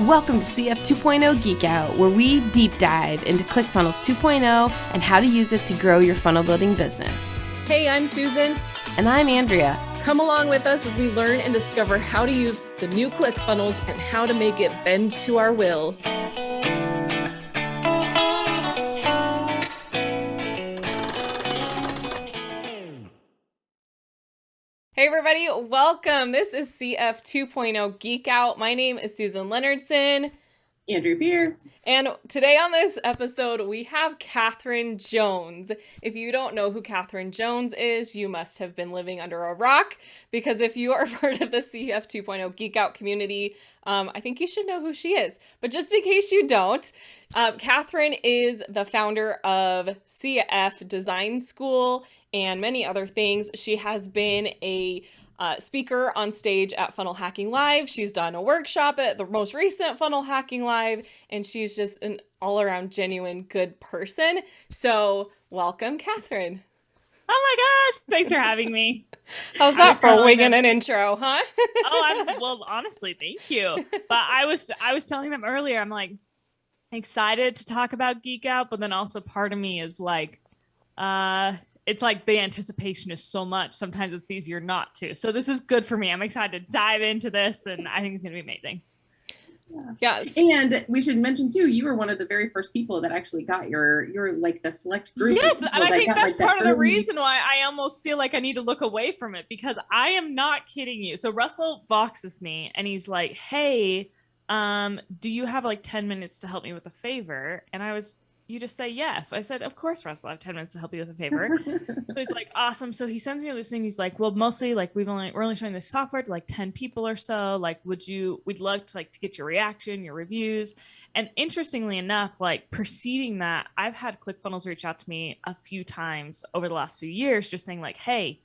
Welcome to CF 2.0 Geek Out, where we deep dive into ClickFunnels 2.0 and how to use it to grow your funnel building business. Hey, I'm Susan. And I'm Andrea. Come along with us as we learn and discover how to use the new ClickFunnels and how to make it bend to our will. Hey everybody, welcome. This is CF 2.0 Geek Out. My name is Susan Leonardson. Andrew Beer. And today on this episode, we have Kathryn Jones. If you don't know who Kathryn Jones is, you must have been living under a rock, because if you are part of the CF 2.0 Geek Out community, I think you should know who she is. But just in case you don't, Kathryn is the founder of CF Design School and many other things. She has been a speaker on stage at Funnel Hacking Live. She's done a workshop at the most recent Funnel Hacking Live, and she's just an all-around genuine good person. So welcome, Kathryn. Oh my gosh, thanks for having me. How's that for winging an intro, huh? Well, honestly, thank you. But I was telling them earlier, I'm like excited to talk about Geek Out, but then also part of me is like, it's like the anticipation is so much. Sometimes it's easier not to. So this is good for me. I'm excited to dive into this, and I think it's going to be amazing. Yeah. Yes. And we should mention too, you were one of the very first people that actually got your like the select group. Yes, and I think that's part of the reason why I almost feel like I need to look away from it, because I am not kidding you. So Russell voxes me and he's like, "Hey, do you have like 10 minutes to help me with a favor?" And you just say yes. I said, "Of course, Russell, I have 10 minutes to help you with a favor." So he's like, "Awesome." So he sends me this thing. He's like, "Well, mostly like we're only showing this software to like 10 people or so. Like, we'd love to get your reaction, your reviews." And interestingly enough, like preceding that, I've had ClickFunnels reach out to me a few times over the last few years, just saying like, "Hey,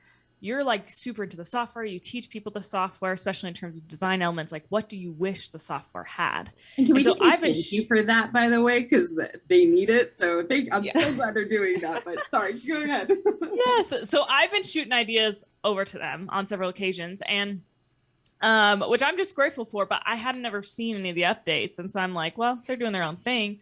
you're like super into the software. You teach people the software, especially in terms of design elements. Like, what do you wish the software had?" And can we just say thank you for that, by the way, because they need it. So I'm so glad they're doing that. But sorry, go ahead. Yes. So I've been shooting ideas over to them on several occasions, and which I'm just grateful for. But I hadn't ever seen any of the updates, and so I'm like, well, they're doing their own thing.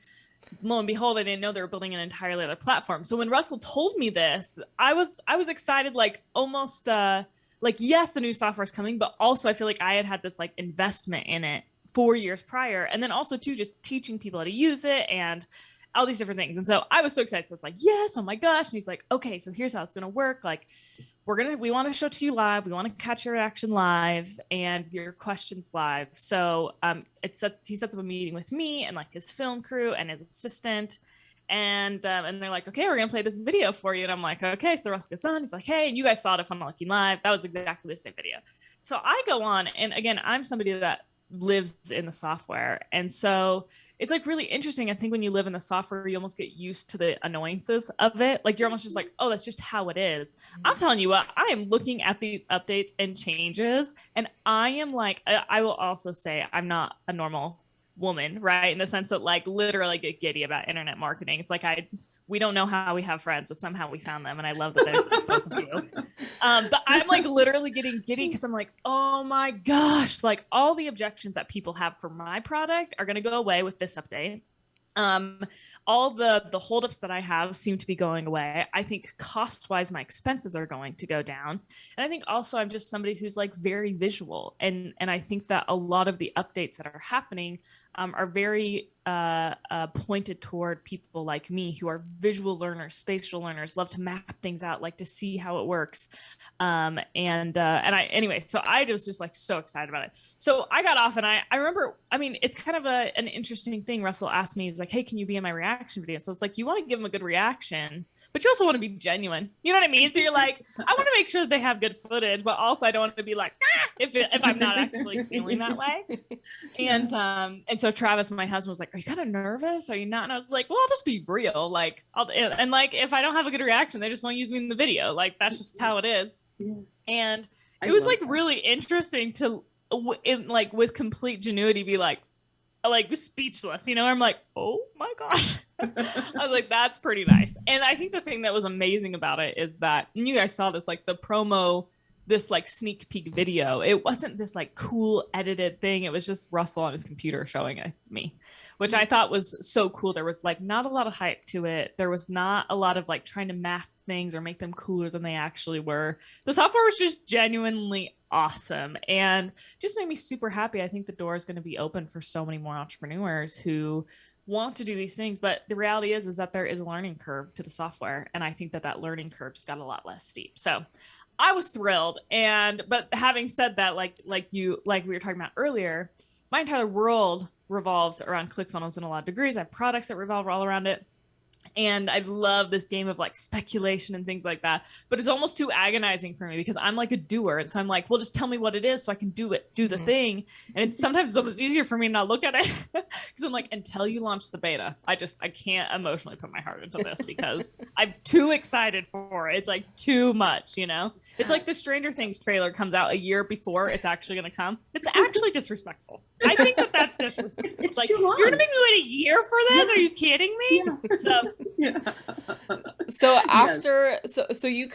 Lo and behold, I didn't know they were building an entirely other platform. So when Russell told me this, I was excited, like almost like, yes, the new software is coming, but also I feel like I had this like investment in it 4 years prior. And then also too, just teaching people how to use it and all these different things. And so I was so excited. So I was like, yes, oh my gosh. And he's like, "Okay, so here's how it's going to work. Like, we want to show to you live. We want to catch your reaction live and your questions live." So he sets up a meeting with me and like his film crew and his assistant. And they're like, "Okay, we're going to play this video for you." And I'm like, "Okay." So Russ gets on. He's like, "Hey," and you guys saw it on Lucky Live. That was exactly the same video. So I go on. And again, I'm somebody that lives in the software. And so it's like really interesting. I think when you live in the software, you almost get used to the annoyances of it. Like you're almost just like, "Oh, that's just how it is." I'm telling you what, I am looking at these updates and changes, and I am like, I will also say I'm not a normal woman, right? In the sense that like literally get giddy about internet marketing. It's like we don't know how we have friends, but somehow we found them, and I love that they're both of you. But I'm like literally getting giddy because I'm like, oh my gosh, like all the objections that people have for my product are going to go away with this update. All the holdups that I have seem to be going away. I think cost-wise, my expenses are going to go down. And I think also I'm just somebody who's like very visual. And I think that a lot of the updates that are happening are very pointed toward people like me who are visual learners, spatial learners, love to map things out, like to see how it works. Anyway, so I was just like so excited about it. So I got off and I remember, I mean, it's kind of an interesting thing. Russell asked me, he's like, "Hey, can you be in my reaction video?" So it's like, you want to give them a good reaction, but you also want to be genuine. You know what I mean? So you're like, I want to make sure that they have good footage, but also I don't want to be like, if I'm not actually feeling that way. And so Travis, my husband, was like, "Are you kind of nervous? Are you not?" And I was like, "Well, I'll just be real. Like, and like, if I don't have a good reaction, they just won't use me in the video. Like, that's just how it is." Yeah. And it was like really interesting to, with complete genuity, be like speechless, you know? I'm like, oh my gosh. I was like, that's pretty nice. And I think the thing that was amazing about it is that, and you guys saw this, like the promo this like sneak peek video. It wasn't this like cool edited thing. It was just Russell on his computer showing it me, which I thought was so cool. There was like not a lot of hype to it. There was not a lot of like trying to mask things or make them cooler than they actually were. The software was just genuinely awesome and just made me super happy. I think the door is going to be open for so many more entrepreneurs who want to do these things, but the reality is that there is a learning curve to the software, and I think that learning curve just got a lot less steep. So I was thrilled. But having said that, like we were talking about earlier, my entire world revolves around ClickFunnels in a lot of degrees. I have products that revolve all around it. And I love this game of like speculation and things like that, but it's almost too agonizing for me because I'm like a doer. And so I'm like, well, just tell me what it is so I can do the thing. And sometimes it's almost easier for me to not look at it because I'm like, until you launch the beta, I can't emotionally put my heart into this because I'm too excited for it. It's like too much, you know? It's like the Stranger Things trailer comes out a year before it's actually going to come. It's actually disrespectful. I think that's disrespectful. It's like, too long. you're going to make me wait a year for this? Are you kidding me? Yeah. So after, so you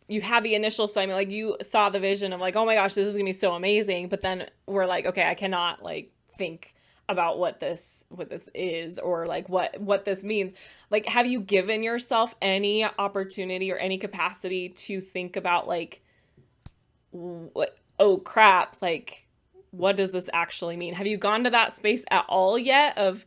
you had the initial excitement, like you saw the vision of like, oh my gosh, this is gonna be so amazing. But then we're like, okay, I cannot like think about what this is or like what this means. Like, have you given yourself any opportunity or any capacity to think about like, oh crap, like what does this actually mean? Have you gone to that space at all yet of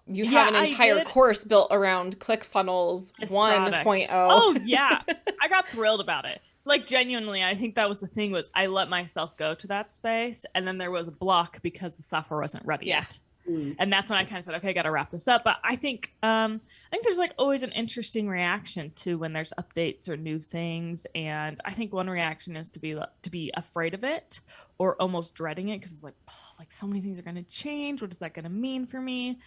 you have an entire course built around ClickFunnels 1.0. Oh yeah. I got thrilled about it. Like genuinely, I think that was the thing was I let myself go to that space and then there was a block because the software wasn't ready yet. And that's when I kind of said, okay, I got to wrap this up. But I think there's like always an interesting reaction to when there's updates or new things. And I think one reaction is to be afraid of it or almost dreading it because it's like, like so many things are going to change. What is that going to mean for me?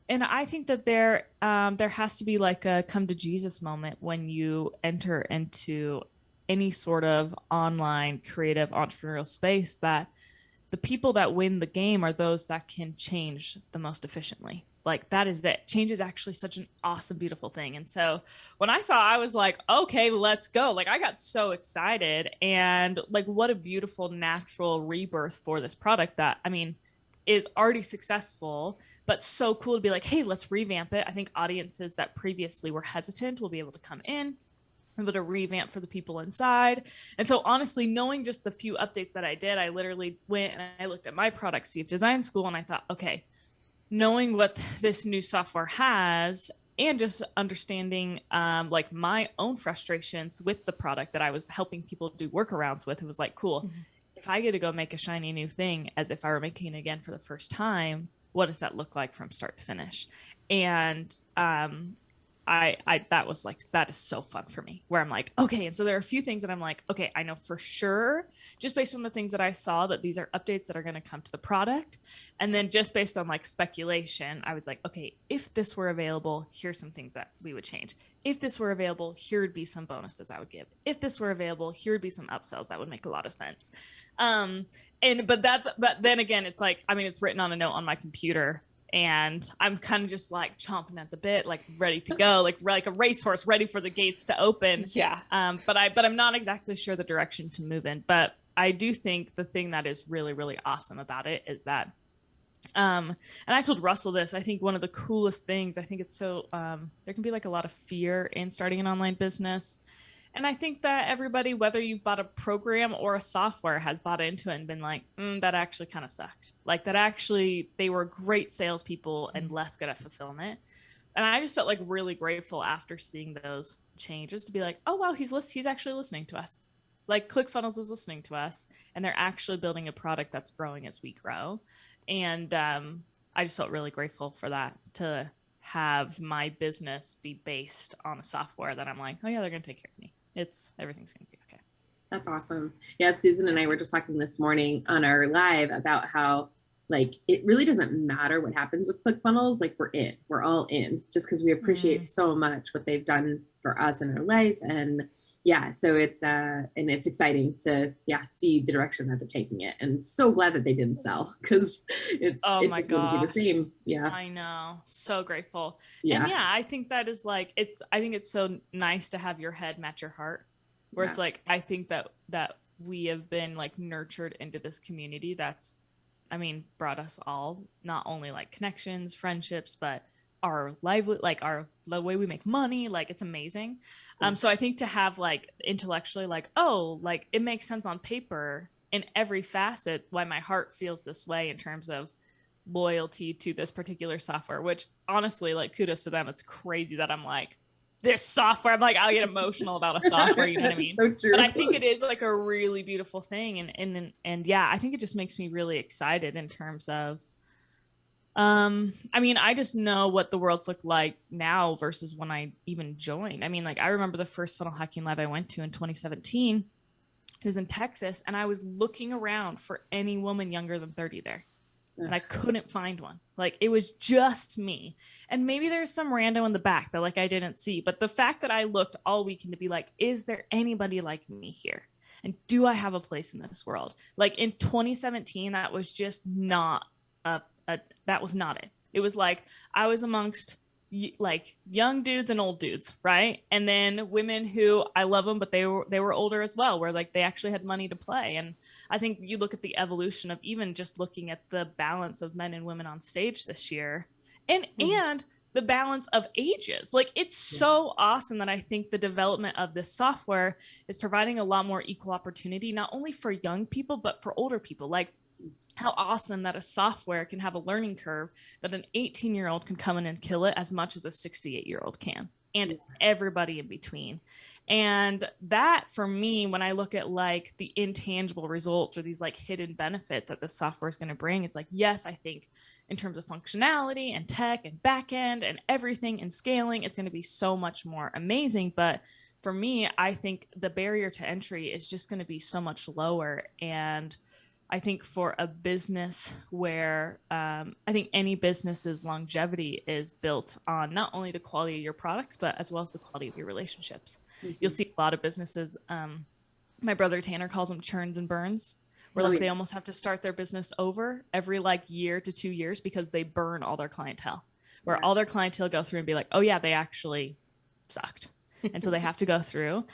And I think that there has to be like a come to Jesus moment when you enter into any sort of online creative entrepreneurial space that the people that win the game are those that can change the most efficiently. Like that is it. Change is actually such an awesome, beautiful thing. And so when I was like, okay, let's go. Like I got so excited and like, what a beautiful natural rebirth for this product that, I mean, is already successful, but so cool to be like, hey, let's revamp it. I think audiences that previously were hesitant will be able to come in, able to revamp for the people inside. And so honestly, knowing just the few updates that I did, I literally went and I looked at my product, CF Design School, and I thought, okay, knowing what this new software has and just understanding like my own frustrations with the product that I was helping people do workarounds with, it was like, cool. Mm-hmm. If I get to go make a shiny new thing as if I were making it again for the first time, what does that look like from start to finish? And that is so fun for me where I'm like, okay. And so there are a few things that I'm like, okay, I know for sure, just based on the things that I saw that these are updates that are going to come to the product. And then just based on like speculation, I was like, okay, if this were available, here's some things that we would change. If this were available, here would be some bonuses I would give. If this were available, here would be some upsells that would make a lot of sense. But then again, it's like, I mean, it's written on a note on my computer and I'm kind of just like chomping at the bit, like ready to go, like a racehorse ready for the gates to open. Yeah. But I'm not exactly sure the direction to move in, but I do think the thing that is really, really awesome about it is that, and I told Russell this, I think one of the coolest things, I think it's so, there can be like a lot of fear in starting an online business. And I think that everybody, whether you've bought a program or a software, has bought into it and been like, that actually kind of sucked. Like that actually, they were great salespeople and less good at fulfillment. And I just felt like really grateful after seeing those changes to be like, oh, wow, he's actually listening to us. Like ClickFunnels is listening to us and they're actually building a product that's growing as we grow. And I just felt really grateful for that, to have my business be based on a software that I'm like, oh yeah, they're going to take care of me. Everything's going to be okay. That's awesome. Yeah, Susan and I were just talking this morning on our live about how like it really doesn't matter what happens with ClickFunnels. Like we're all in, just because we appreciate so much what they've done for us in our life. And yeah, so it's exciting to see the direction that they're taking it, and so glad that they didn't sell because it's wouldn't be the same. Yeah, I know, so grateful. Yeah, and yeah, I think that is like I think it's so nice to have your head match your heart. where it's like, I think that we have been like nurtured into this community that's, I mean, brought us all not only like connections, friendships, but our the way we make money, like it's amazing. So I think to have like intellectually like, oh, like it makes sense on paper in every facet why my heart feels this way in terms of loyalty to this particular software, which honestly, like kudos to them. It's crazy that I'm like, this software, I'm like, I'll get emotional about a software, you know what I mean? So true. But I think it is like a really beautiful thing. And yeah, I think it just makes me really excited in terms of, I mean, I just know what the world's look like now versus when I even joined. I mean, like I remember the first funnel hacking lab I went to in 2017. It was in Texas, and I was looking around for any woman younger than 30 there. And I couldn't find one. Like it was just me. And maybe there's some rando in the back that like I didn't see. But the fact that I looked all weekend to be like, is there anybody like me here? And do I have a place in this world? Like in 2017, that was just not that was not it. It was like I was amongst like young dudes and old dudes, right? And then women who I love them, but they were older as well, where like they actually had money to play. And I think you look at the evolution of even just looking at the balance of men and women on stage this year, and the balance of ages. Like it's so awesome that I think the development of this software is providing a lot more equal opportunity, not only for young people, but for older people. Like how awesome that a software can have a learning curve that an 18-year-old can come in and kill it as much as a 68-year-old can, and everybody in between. And that for me, when I look at like the intangible results or these like hidden benefits that the software is going to bring, it's like, yes, I think in terms of functionality and tech and backend and everything and scaling, it's going to be so much more amazing. But for me, I think the barrier to entry is just going to be so much lower. And I think for a business where I think any business's longevity is built on not only the quality of your products, but as well as the quality of your relationships. You'll see a lot of businesses. My brother Tanner calls them churns and burns, where like they almost have to start their business over every like year to 2 years because they burn all their clientele, where all their clientele go through and be like, oh yeah, they actually sucked. And so they have to go through.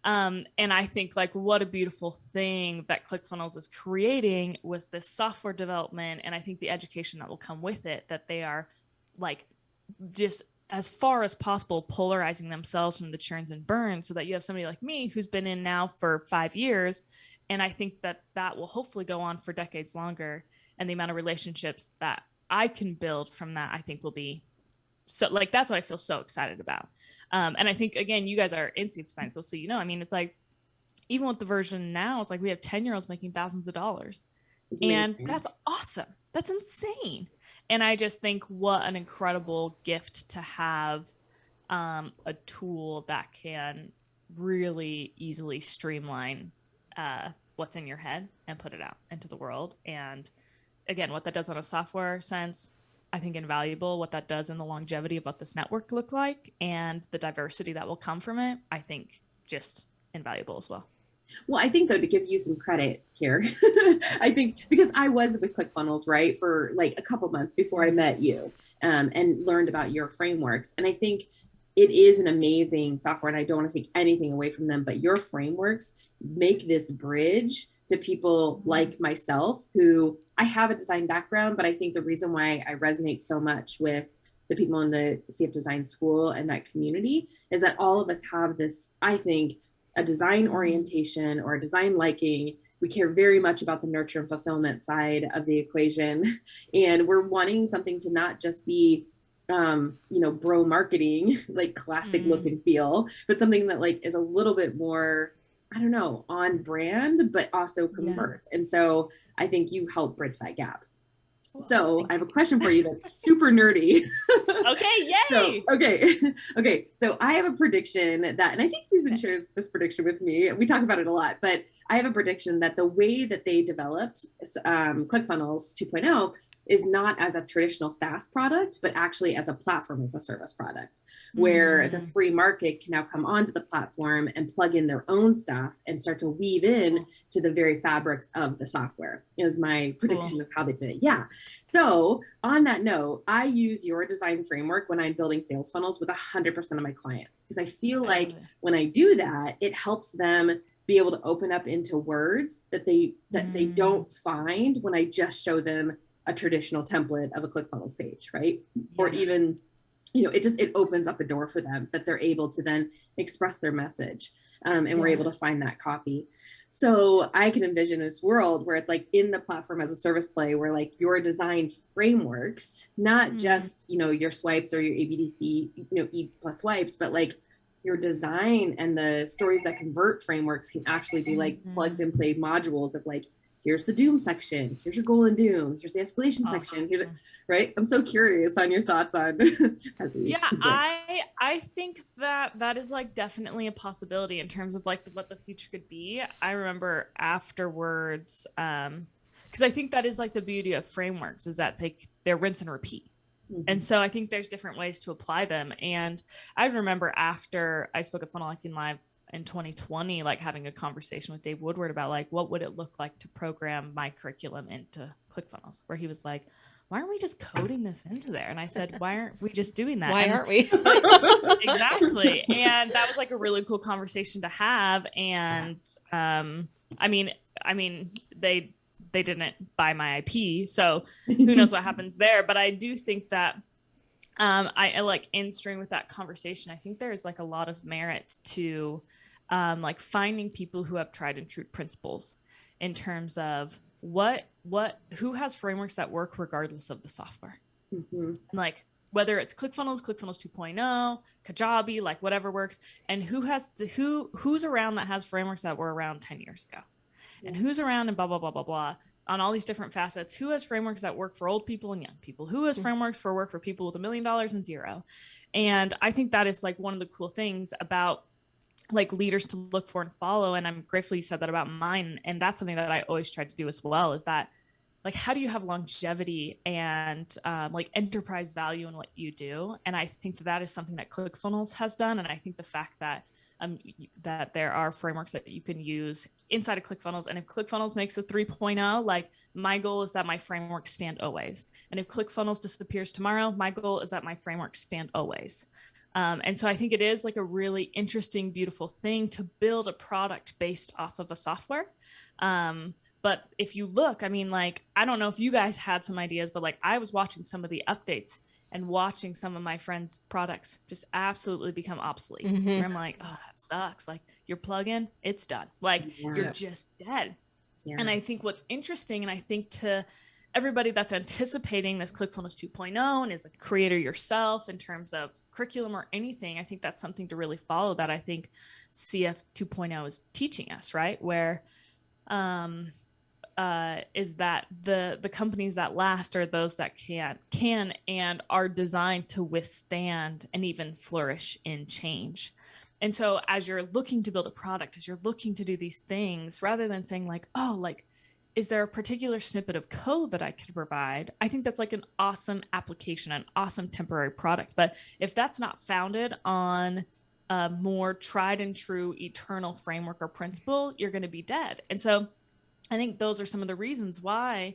And I think like what a beautiful thing that ClickFunnels is creating with this software development. And I think the education that will come with it, that they are like just as far as possible polarizing themselves from the churns and burns so that you have somebody like me who's been in now for 5 years. And I think that that will hopefully go on for decades longer. And the amount of relationships that I can build from that, I think will be so like, that's what I feel so excited about. And I think, again, you guys are in design school, so you know, I mean, it's like, even with the version now, it's like we have 10-year-olds making thousands of dollars. And that's awesome. That's insane. And I just think what an incredible gift to have a tool that can really easily streamline what's in your head and put it out into the world. And again, what that does on a software sense, I think invaluable. What that does in the longevity of what this network look like and the diversity that will come from it, I think just invaluable as well. Well, I think though, to give you some credit here, I think because I was with ClickFunnels, right, for like a couple months before I met you and learned about your frameworks. And I think it is an amazing software, and I don't want to take anything away from them, but your frameworks make this bridge to people like myself who I have a design background, but I think the reason why I resonate so much with the people in the CF Design School and that community is that all of us have this, I think, a design orientation or a design liking. We care very much about the nurture and fulfillment side of the equation. And we're wanting something to not just be, bro marketing, like classic look and feel, but something that like is a little bit more, I don't know, on brand, but also converts. And so I think you help bridge that gap. So I have a question for you that's super nerdy. Okay, yay! So I have a prediction that, and I think Susan shares this prediction with me. We talk about it a lot, but I have a prediction that the way that they developed ClickFunnels 2.0 is not as a traditional SaaS product, but actually as a platform as a service product, where the free market can now come onto the platform and plug in their own stuff and start to weave in to the very fabrics of the software, is my prediction of how they did it. Yeah. So on that note, I use your design framework when I'm building sales funnels with 100% of my clients, because I feel like when I do that, it helps them be able to open up into words that they don't find when I just show them a traditional template of a ClickFunnels page, right? Or even, it opens up a door for them that they're able to then express their message, and we're able to find that copy. So I can envision this world where it's like in the platform as a service play, where like your design frameworks, not just, your swipes or your ABDC, E plus swipes, but like your design and the stories that convert frameworks can actually be like plugged and played modules of like, here's the doom section, here's your goal and doom, here's the escalation section, here's right? I'm so curious on your thoughts on as we I think that is like definitely a possibility in terms of like what the future could be. I remember afterwards, because I think that is like the beauty of frameworks, is that they're rinse and repeat. And so I think there's different ways to apply them. And I remember after I spoke at Funnel Hacking Live in 2020, like having a conversation with Dave Woodward about like, what would it look like to program my curriculum into ClickFunnels, where he was like, why aren't we just coding this into there? And I said, why aren't we just doing that? Why aren't we? Exactly. And that was like a really cool conversation to have. And I mean, they didn't buy my IP, so who knows what happens there. But I do think that I like in string with that conversation, I think there's like a lot of merit to like finding people who have tried and true principles in terms of who has frameworks that work regardless of the software. And like whether it's ClickFunnels 2.0, Kajabi, like whatever works, and who's around that has frameworks that were around 10 years ago, and who's around and blah, blah, blah, blah, blah, on all these different facets, who has frameworks that work for old people and young people, who has frameworks for work for people with $1 million and zero. And I think that is like one of the cool things about like leaders to look for and follow. And I'm grateful you said that about mine. And that's something that I always try to do as well, is that like, how do you have longevity and like enterprise value in what you do? And I think that is something that ClickFunnels has done. And I think the fact that that there are frameworks that you can use inside of ClickFunnels. And if ClickFunnels makes a 3.0, like my goal is that my frameworks stand always. And if ClickFunnels disappears tomorrow, my goal is that my frameworks stand always. And so I think it is like a really interesting, beautiful thing to build a product based off of a software. But if you look, I mean, like, I don't know if you guys had some ideas, but like I was watching some of the updates and watching some of my friends' products just absolutely become obsolete. Where I'm like, oh, that sucks. Like your plugin, it's done. Like you're just dead. And I think what's interesting, and I think to everybody that's anticipating this ClickFunnels 2.0 and is a creator yourself in terms of curriculum or anything, I think that's something to really follow, that I think CF 2.0 is teaching us, right? Where is that the companies that last are those that can and are designed to withstand and even flourish in change. And so as you're looking to build a product, as you're looking to do these things, rather than saying like, oh, like, is there a particular snippet of code that I could provide? I think that's like an awesome application, an awesome temporary product. But if that's not founded on a more tried and true eternal framework or principle, you're going to be dead. And so I think those are some of the reasons why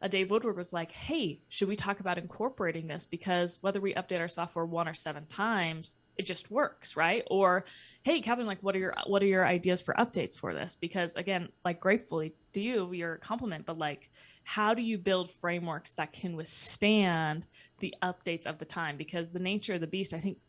Dave Woodward was like, hey, should we talk about incorporating this? Because whether we update our software 1 or 7 times, it just works, right? Or, hey, Kathryn, like, what are your ideas for updates for this? Because again, like, gratefully to you, your compliment, but like, how do you build frameworks that can withstand the updates of the time? Because the nature of the beast, I think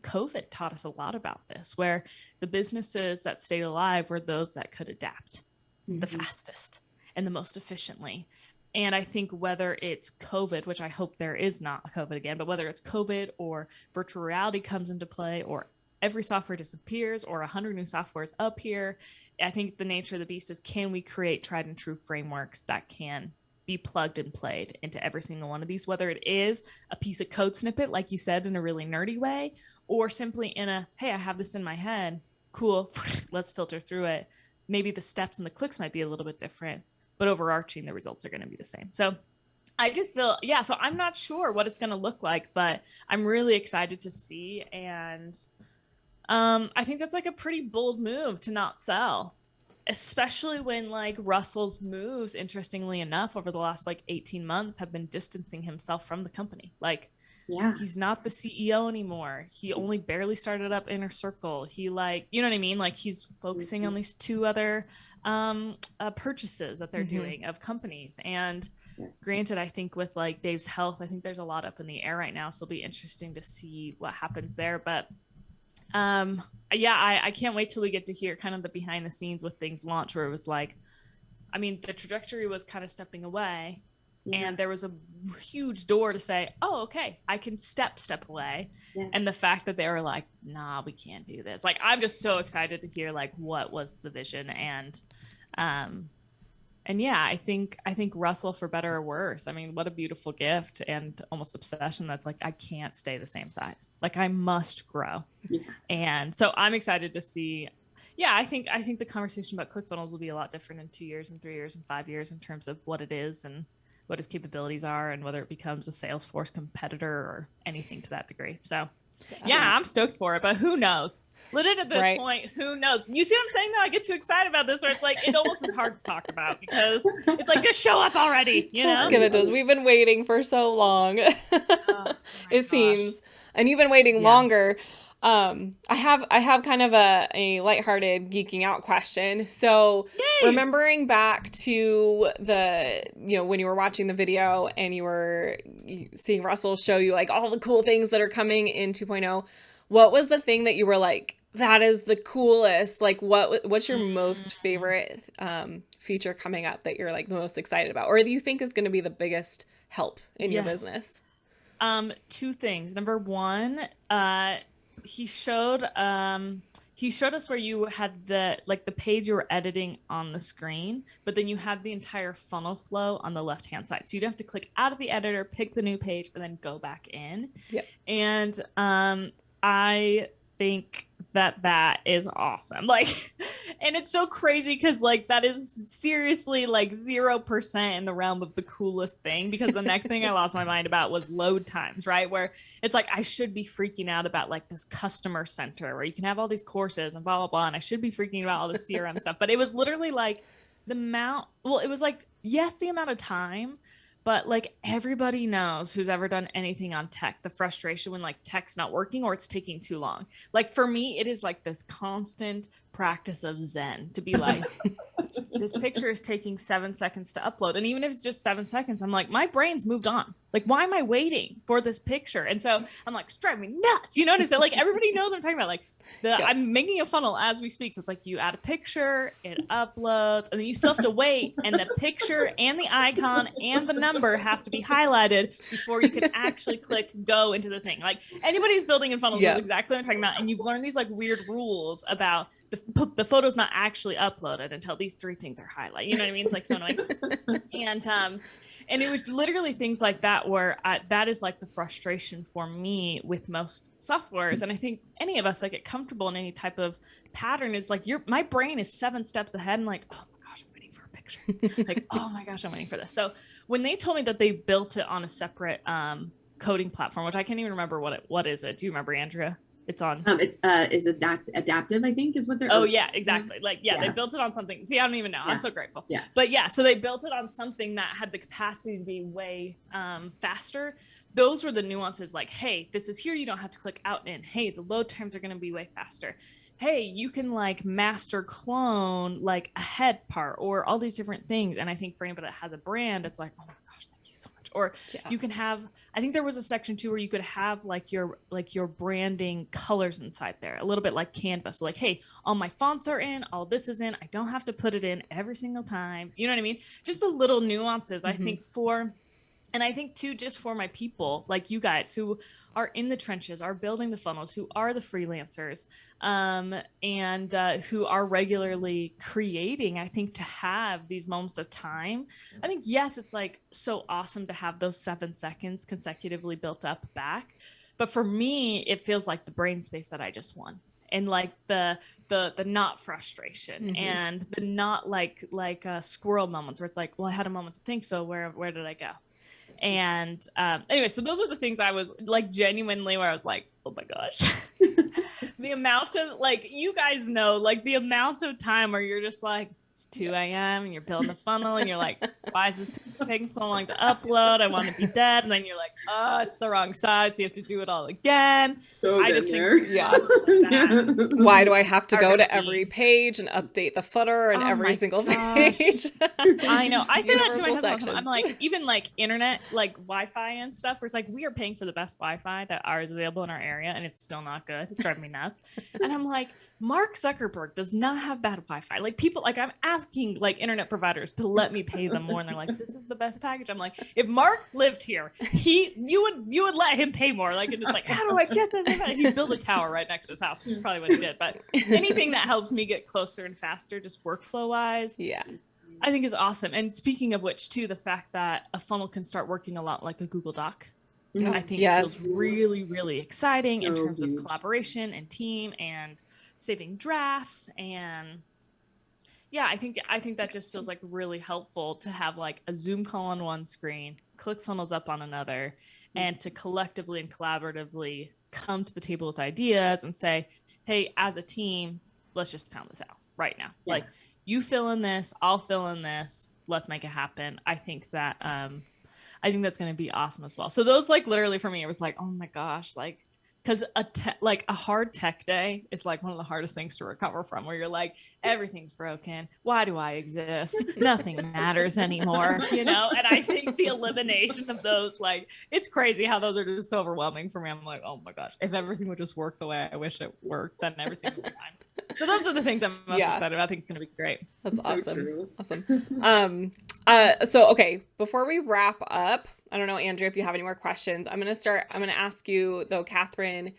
COVID taught us a lot about this, where the businesses that stayed alive were those that could adapt the fastest and the most efficiently. And I think whether it's COVID, which I hope there is not a COVID again, but whether it's COVID or virtual reality comes into play, or every software disappears or 100 new softwares appear, I think the nature of the beast is, can we create tried and true frameworks that can be plugged and played into every single one of these, whether it is a piece of code snippet, like you said, in a really nerdy way, or simply in a, hey, I have this in my head, cool, let's filter through it. Maybe the steps and the clicks might be a little bit different, but overarching, the results are going to be the same. So I just feel, yeah, so I'm not sure what it's going to look like, but I'm really excited to see. And I think that's like a pretty bold move to not sell, especially when like Russell's moves, interestingly enough, over the last like 18 months have been distancing himself from the company. Like, Yeah. he's not the CEO anymore. He only barely started up Inner Circle. He like, you know what I mean? Like he's focusing on these two other purchases that they're doing of companies. And granted, I think with like Dave's health, I think there's a lot up in the air right now. So it'll be interesting to see what happens there. But yeah, I can't wait till we get to hear kind of the behind the scenes with things launch, where it was like, I mean, the trajectory was kind of stepping away. Yeah. And there was a huge door to say, oh, okay, I can step away. Yeah. And the fact that they were like, nah, we can't do this. Like, I'm just so excited to hear like what was the vision. And yeah, I think Russell, for better or worse, I mean, what a beautiful gift and almost obsession. That's like, I can't stay the same size. Like, I must grow. Yeah. And so I'm excited to see. Yeah, I think the conversation about ClickFunnels will be a lot different in 2 years and 3 years and 5 years in terms of what it is and what its capabilities are, and whether it becomes a Salesforce competitor or anything to that degree. So yeah, I'm stoked for it, but who knows? Literally at this point, who knows? You see what I'm saying though? I get too excited about this, where it's like, it almost is hard to talk about, because it's like, just show us already. Just give it to us. We've been waiting for so long. It seems. And you've been waiting longer. I have kind of a lighthearted geeking out question. So remembering back to the, when you were watching the video and you were seeing Russell show you like all the cool things that are coming in 2.0, what was the thing that you were like, that is the coolest? Like what's your most favorite feature coming up that you're like the most excited about, or do you think is going to be the biggest help in your business? Two things. Number one, he showed us where you had the page you were editing on the screen, but then you had the entire funnel flow on the left hand side. So you'd have to click out of the editor, pick the new page, and then go back in. Yep. And I think that is awesome. Like, and it's so crazy because like that is seriously like 0% in the realm of the coolest thing, because the next thing I lost my mind about was load times, right? Where it's like, I should be freaking out about like this customer center where you can have all these courses and blah, blah, blah. And I should be freaking about all the CRM stuff, but it was literally like it was like, yes, the amount of time, but like everybody knows who's ever done anything on tech, the frustration when like tech's not working or it's taking too long. Like for me, it is like this constant practice of Zen to be like, this picture is taking 7 seconds to upload. And even if it's just 7 seconds, I'm like, my brain's moved on. Like, why am I waiting for this picture? And so I'm like, it's driving me nuts. You know what I'm saying? Like everybody knows what I'm talking about. Like I'm making a funnel as we speak. So it's like you add a picture, it uploads, and then you still have to wait. And the picture and the icon and the number have to be highlighted before you can actually click go into the thing. Like anybody who's building in funnels knows exactly what I'm talking about. And you've learned these like weird rules about the photo's not actually uploaded until these 3 things are highlighted. You know what I mean? It's like so annoying. And it was literally things like that where that is like the frustration for me with most softwares. And I think any of us that get comfortable in any type of pattern is like my brain is 7 steps ahead and like, oh my gosh, I'm waiting for a picture. Like, oh my gosh, I'm waiting for this. So when they told me that they built it on a separate coding platform, which I can't even remember what is it? Do you remember, Andrea? It's on. It's adaptive, I think, is what they're. Oh yeah, exactly. Like they built it on something. See, I don't even know. I'm so grateful. Yeah. But yeah, so they built it on something that had the capacity to be way faster. Those were the nuances. Like, hey, this is here. You don't have to click out and in. Hey, the load times are going to be way faster. Hey, you can like master clone like a head part or all these different things. And I think for anybody that has a brand, it's like, oh my gosh, thank you so much. Or you can have. I think there was a section too where you could have like your branding colors inside there, a little bit like Canva. So like, hey, all my fonts are in, all this is in. I don't have to put it in every single time. You know what I mean? Just the little nuances. I think and I think too, just for my people like you guys who are in the trenches, are building the funnels, who are the freelancers, and who are regularly creating, I think to have these moments of time, I think, yes, it's like so awesome to have those 7 seconds consecutively built up back. But for me, it feels like the brain space that I just won. And like the not frustration and the not like squirrel moments where it's like, well, I had a moment to think. So where did I go? And anyway, so those are the things I was like genuinely where I was like, oh my gosh. The amount of like, you guys know, like the amount of time where you're just like, it's 2 a.m. and you're building the funnel and you're like, why is this taking so long to upload? I want to be dead. And then you're like, oh, it's the wrong size. So you have to do it all again. So I just there. think, Yeah. Why do I have to go to every page and update the footer and every single page? I know. I say that to my Universal husband. sections. I'm like, even like internet, like Wi-Fi and stuff, where it's like, we are paying for the best Wi-Fi that is available in our area, and it's still not good. It's driving me nuts. And I'm like, Mark Zuckerberg does not have bad Wi-Fi. Like people, like I'm asking like internet providers to let me pay them more, and they're like, this is the best package. I'm like, if Mark lived here, you would let him pay more. Like, and it's like, how do I get this? He built a tower right next to his house, which is probably what he did. But anything that helps me get closer and faster, just workflow wise, Yeah. I think is awesome. And speaking of which, too, the fact that a funnel can start working a lot like a Google Doc, I think feels really, really exciting in terms of collaboration and team and saving drafts. And yeah, I think that just feels like really helpful to have like a Zoom call on one screen, ClickFunnels up on another, and to collectively and collaboratively come to the table with ideas and say, hey, as a team, let's just pound this out right now. Yeah. Like, you fill in this, I'll fill in this, let's make it happen. I think that's going to be awesome as well. So those, like, literally for me, it was like, oh my gosh, like, because a hard tech day is like one of the hardest things to recover from, where you're like, everything's broken. Why do I exist? Nothing matters anymore, you know? And I think the elimination of those, like, it's crazy how those are just so overwhelming for me. I'm like, oh my gosh, if everything would just work the way I wish it worked, then everything would be fine. So those are the things I'm most excited about. I think it's going to be great. That's awesome. Awesome. So, okay, before we wrap up, I don't know, Andrea, if you have any more questions. I'm going to ask you though, Kathryn,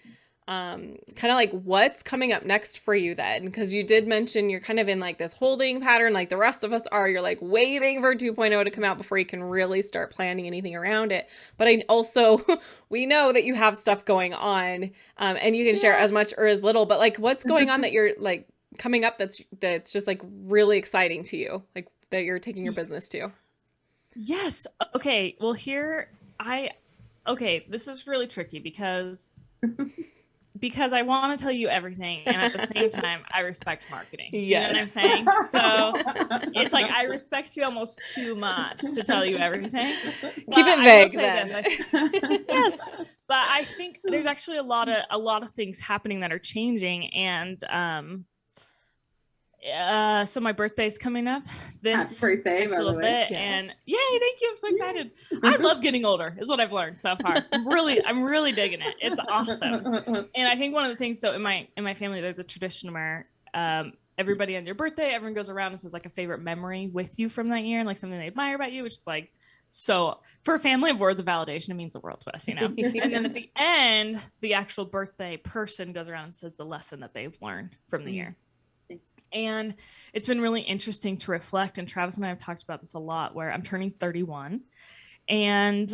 kind of like what's coming up next for you then? Because you did mention you're kind of in like this holding pattern, like the rest of us are. You're like waiting for 2.0 to come out before you can really start planning anything around it. But I also, we know that you have stuff going on, and you can share as much or as little, but like what's going on that you're like coming up that's just like really exciting to you, like that you're taking your business to? Yes. Okay. Well, this is really tricky because I want to tell you everything, and at the same time, I respect marketing. Yes. You know what I'm saying? So it's like I respect you almost too much to tell you everything. Keep it vague then. Yes, but I think there's actually a lot of things happening that are changing, and so my birthday's coming up this Happy birthday, by little the way. bit, Yes. and yay, thank you, I'm so excited. I love getting older is what I've learned so far. I'm really digging it. It's awesome. And I think one of the things, so in my family, there's a tradition where everybody on your birthday, everyone goes around and says like a favorite memory with you from that year and like something they admire about you, which is like, so for a family of words of validation, it means the world to us, you know? And then at the end, the actual birthday person goes around and says the lesson that they've learned from the year. And it's been really interesting to reflect. And Travis and I have talked about this a lot, where I'm turning 31. And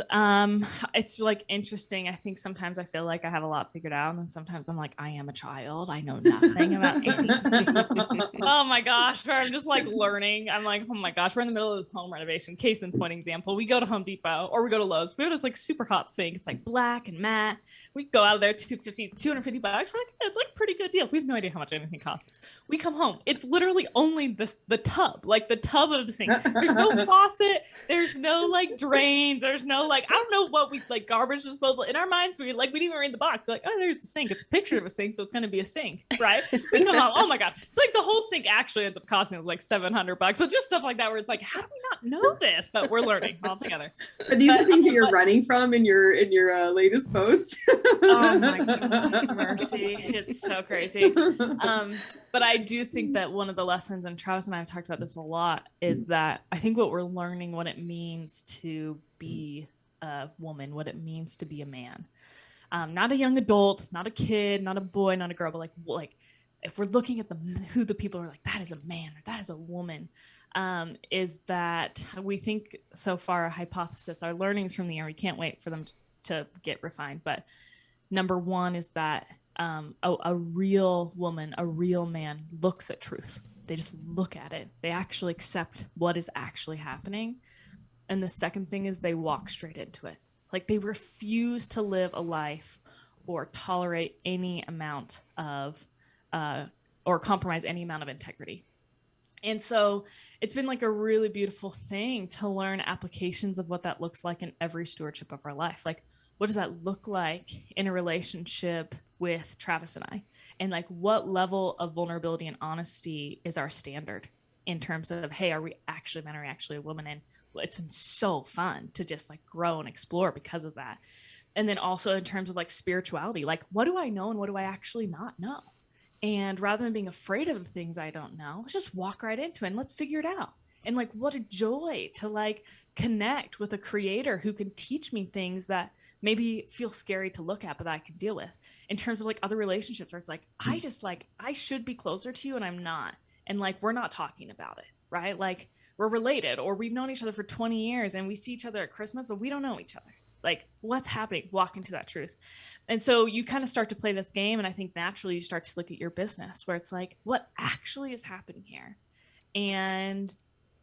it's like interesting. I think sometimes I feel like I have a lot figured out, and then sometimes I'm like, I am a child. I know nothing about anything. Oh my gosh, where I'm just like learning. I'm like, oh my gosh, we're in the middle of this home renovation. Case in point example, we go to Home Depot or we go to Lowe's. We have this like super hot sink. It's like black and matte. We go out of there, $250. We're like, it's like a pretty good deal. We have no idea how much anything costs. We come home. It's literally only the tub, like the tub of the sink. There's no faucet. There's no like drain. There's no like, I don't know what we like, garbage disposal. In our minds, we didn't even read the box. We're like, oh, there's the sink. It's a picture of a sink, so it's going to be a sink, right? We come home, oh my god, it's like the whole sink actually ends up costing us like $700, but just stuff like that where it's like, how do we not know this? But we're learning all together. Are these the things that you're running from in your latest post? Oh my gosh, mercy, it's so crazy. But I do think that one of the lessons, and Travis and I have talked about this a lot, is that I think what we're learning, what it means to be a woman, what it means to be a man, not a young adult, not a kid, not a boy, not a girl, but like if we're looking at who the people are like, that is a man or that is a woman, is that we think so far, a hypothesis, our learnings from the year, we can't wait for them to get refined. But number one is that a real woman, a real man looks at truth. They just look at it. They actually accept what is actually happening. And the second thing is they walk straight into it. Like they refuse to live a life or tolerate any amount of, or compromise any amount of integrity. And so it's been like a really beautiful thing to learn applications of what that looks like in every stewardship of our life. Like, what does that look like in a relationship with Travis and I? And like, what level of vulnerability and honesty is our standard in terms of, hey, are we actually men? Are we actually a woman? And it's been so fun to just like grow and explore because of that. And then also in terms of like spirituality, like what do I know and what do I actually not know? And rather than being afraid of the things I don't know, let's just walk right into it and let's figure it out. And like, what a joy to like connect with a creator who can teach me things that maybe feel scary to look at, but that I can deal with. In terms of like other relationships where it's like, I just like, I should be closer to you and I'm not. And like, we're not talking about it, right? Like we're related or we've known each other for 20 years and we see each other at Christmas, but we don't know each other. Like what's happening? Walk into that truth. And so you kind of start to play this game. And I think naturally you start to look at your business where it's like, what actually is happening here? And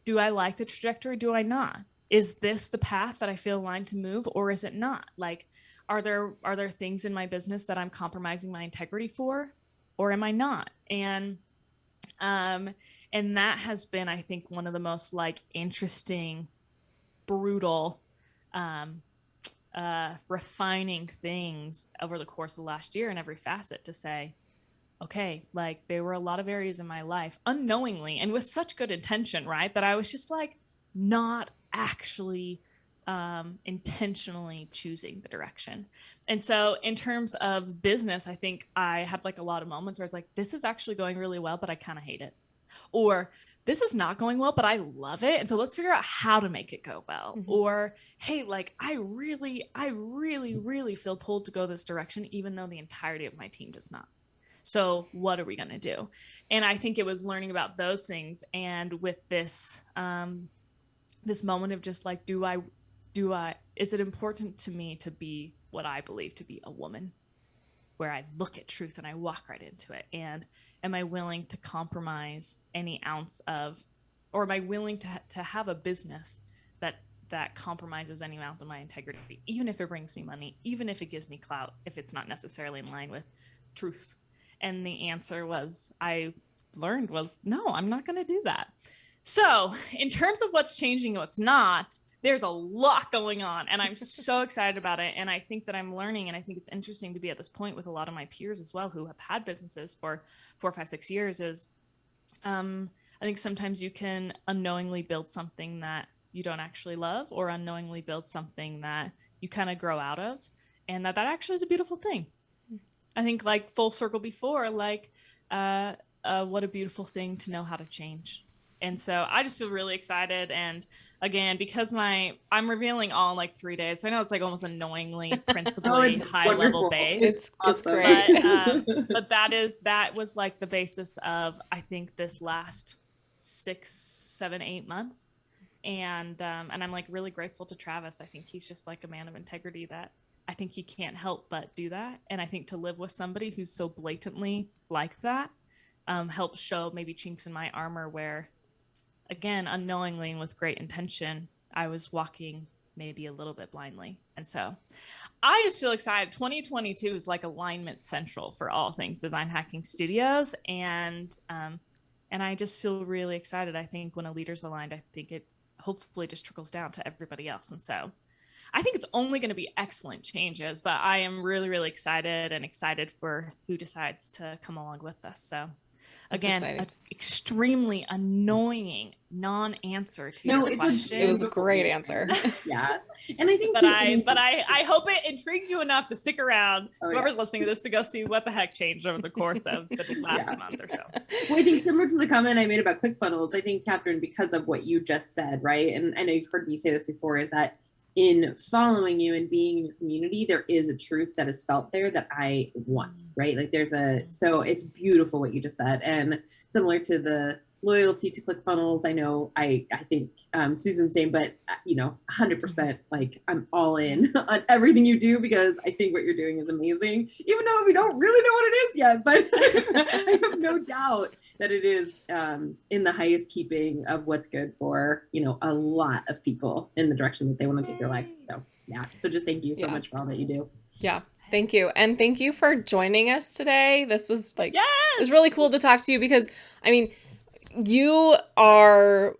do I like the trajectory? Do I not? Is this the path that I feel aligned to move or is it not? Like, are there things in my business that I'm compromising my integrity for, or am I not? And that has been, I think, one of the most like interesting, brutal, refining things over the course of the last year in every facet to say, okay, like there were a lot of areas in my life unknowingly and with such good intention, right? That I was just like not actually intentionally choosing the direction. And so in terms of business, I think I had like a lot of moments where I was like, this is actually going really well, but I kind of hate it. Or this is not going well, but I love it. And so let's figure out how to make it go well. Mm-hmm. Or, hey, like I really feel pulled to go this direction, even though the entirety of my team does not. So what are we going to do? And I think it was learning about those things. And with this, this moment of just like, is it important to me to be what I believe to be a woman, where I look at truth and I walk right into it? And am I willing to compromise any ounce of, or am I willing to have a business that compromises any amount of my integrity, even if it brings me money, even if it gives me clout, if it's not necessarily in line with truth? And the answer I learned was, no, I'm not going to do that. So in terms of what's changing and what's not, there's a lot going on and I'm so excited about it. And I think that I'm learning, and I think it's interesting to be at this point with a lot of my peers as well, who have had businesses for 4, 5, 6 years, is I think sometimes you can unknowingly build something that you don't actually love, or unknowingly build something that you kind of grow out of, and that actually is a beautiful thing. I think like full circle before, like what a beautiful thing to know how to change. And so I just feel really excited. And again, because I'm revealing all in like 3 days. So I know it's like almost annoyingly principally high level based. It's great. But that was like the basis of, I think, this last 6, 7, 8 months. And I'm like really grateful to Travis. I think he's just like a man of integrity that I think he can't help but do that. And I think to live with somebody who's so blatantly like that helps show maybe chinks in my armor where, again, unknowingly and with great intention, I was walking maybe a little bit blindly. And so I just feel excited. 2022 is like alignment central for all things Design Hacking Studios. And I just feel really excited. I think when a leader's aligned, I think it hopefully just trickles down to everybody else. And so I think it's only going to be excellent changes, but I am really, really excited for who decides to come along with us. So again, an extremely annoying non-answer to your question. It was a great answer. Yeah. And I think I hope it intrigues you enough to stick around, whoever's listening to this, to go see what the heck changed over the course of the last month or so. Well, I think similar to the comment I made about ClickFunnels, I think, Kathryn, because of what you just said, right? And I know you've heard me say this before, is that in following you and being in your community, there is a truth that is felt there that I want, right? Like so it's beautiful what you just said. And similar to the loyalty to ClickFunnels, I know, I think Susan's saying, but 100%, like I'm all in on everything you do, because I think what you're doing is amazing, even though we don't really know what it is yet, but I have no doubt that it is in the highest keeping of what's good for, a lot of people in the direction that they want to take their life. So yeah. So just thank you so much for all that you do. Yeah. Thank you. And thank you for joining us today. This was it was Yes! really cool to talk to you because, I mean, you are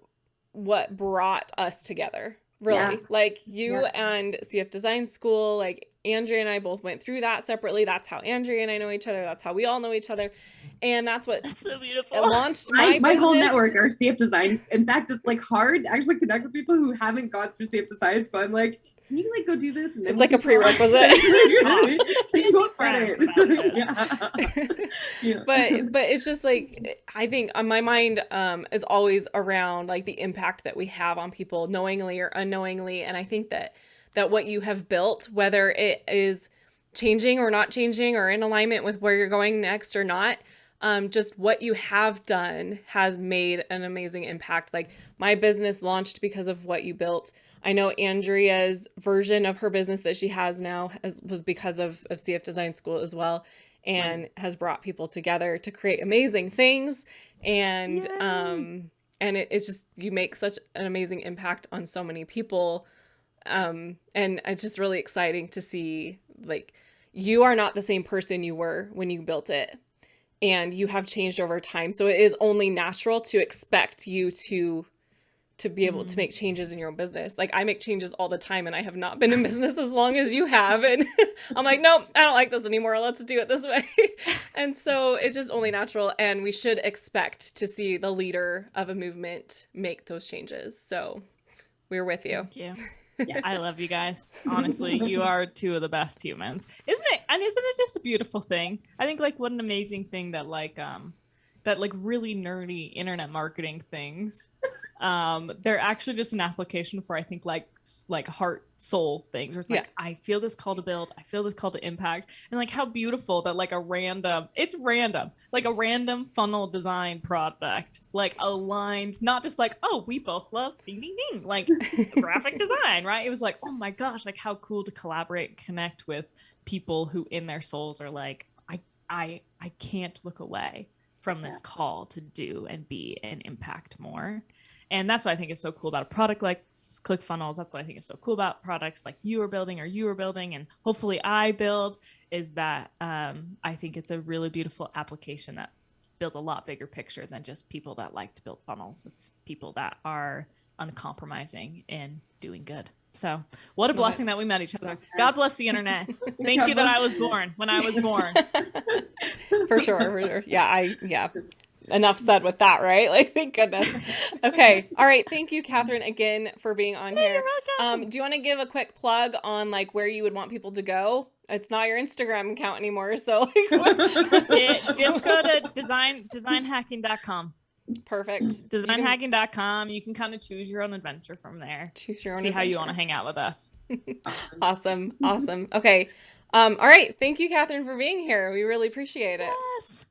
what brought us together, really. Yeah. Like you and CF Design School, like Andrea and I both went through that separately. That's how Andrea and I know each other. That's how we all know each other. And that's what That's so beautiful. launched My whole business. network are CF Designs. In fact, it's like hard to actually connect with people who haven't gone through CF Designs, but I'm like, can you like go do this? And then It's like a prerequisite. Take more credit. Yeah. But it's just like, I think my mind is always around like the impact that we have on people knowingly or unknowingly. And I think that what you have built, whether it is changing or not changing or in alignment with where you're going next or not, just what you have done has made an amazing impact. Like my business launched because of what you built. I know Andrea's version of her business that she has now was because of CF Design School as well, and has brought people together to create amazing things. And it's just, you make such an amazing impact on so many people. And it's just really exciting to see, like, you are not the same person you were when you built it, and you have changed over time. So it is only natural to expect you to be able to make changes in your own business. Like I make changes all the time, and I have not been in business as long as you have. And I'm like, nope, I don't like this anymore. Let's do it this way. And so it's just only natural. And we should expect to see the leader of a movement make those changes. So we're with you. Thank you. Yeah, I love you guys. Honestly, you are two of the best humans. Isn't it? And isn't it just a beautiful thing? I think like what an amazing thing that really nerdy internet marketing things. They're actually just an application for, I think, like heart soul things where it's like, I feel this call to build, I feel this call to impact. And like how beautiful that like a random funnel design product, like aligned, not just like, oh, we both love ding ding ding, like graphic design, right? It was like, oh my gosh, like how cool to collaborate and connect with people who in their souls are like, I can't look away from this call to do and be and impact more. And that's what I think is so cool about a product like ClickFunnels. That's what I think is so cool about products like you are building and hopefully I build, is that I think it's a really beautiful application that builds a lot bigger picture than just people that like to build funnels. It's people that are uncompromising in doing good. So what a blessing that we met each other. God bless the internet. Thank you that I was born when I was born. For sure. Yeah. Enough said with that, right? Like, thank goodness. Okay. All right. Thank you, Kathryn, again for being on here. You're welcome. Do you want to give a quick plug on like where you would want people to go? It's not your Instagram account anymore. So like, just go to designhacking.com. Perfect. Designhacking.com. You can kind of choose your own adventure from there. Choose your own See adventure. how you want to hang out with us. Awesome. Okay. All right. Thank you, Kathryn, for being here. We really appreciate it. Yes.